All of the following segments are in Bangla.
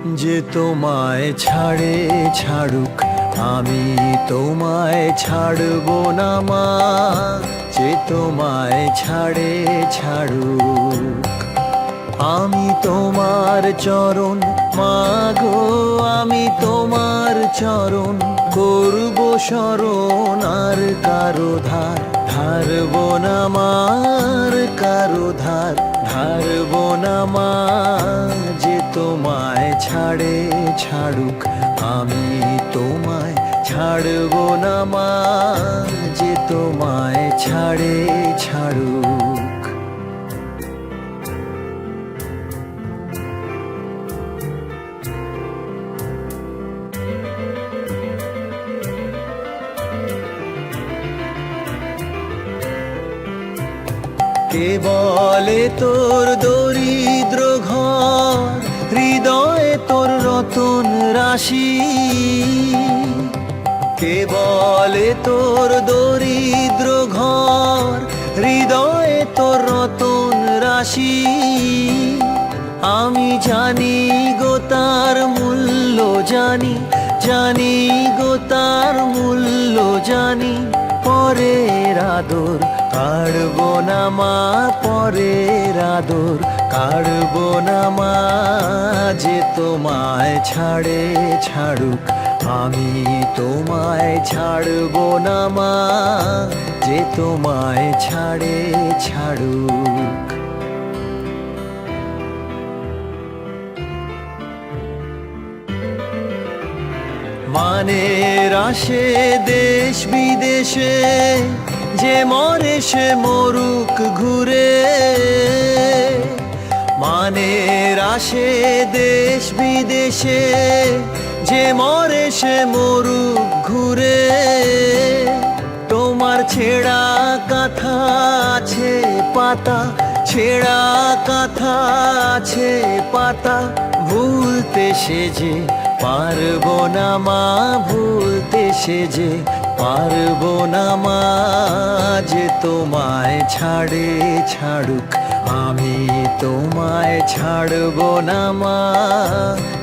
যে তোমায় ছাড়ে ছাড়ুক আমি তোমায় ছাড়ব না মা, যে তোমায় ছাড়ে ছাড়ুক। আমি তোমার চরণ মাগো, আমি তোমার চরণ করব শরণ, আর কারো ধার ধারব না মার, কারো ধার ধারব না মা। যে তোমায় ছাড়ে ছাড়ুক আমি তোমায় ছাড়ব না মা, যে তোমায় ছাড়ে ছাড়ুক। কে বলে তোর দরিদ্র ঘর, হৃদয়ে তোর রতন রাশি? কে বলে তোর দরিদ্র ঘর, হৃদয়ে তোর রতন রাশি? আমি জানি গো তার মূল্য জানি, জানি গো তার মূল্য জানি। পরের আদর কাড়ব না মা, পরের আদর কাড়ব না মা। যে তোমায় ছাড়ে ছাড়ুক আমি তোমায় ছাড়ব না মা, যে তোমায় ছাড়ে ছাড়ুক। মানের আসে দেশ বিদেশে, যে মরে সে মরুক ঘুরে। মানের আসে দেশ বিদেশে, যে মরে সে মরুক ঘুরে। তোমার ছেঁড়া কাঁথা আছে পাতা, ছেঁড়া কাঁথা আছে পাতা, ভুলতে সে যে পারব না মা, ভুলতে সে যে পারব না মা। যে তোমায় ছাড়ে ছাড়ুক আমি তোমায় ছাড়ব না মা,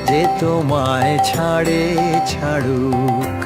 যে তোমায় ছাড়ে ছাড়ুক।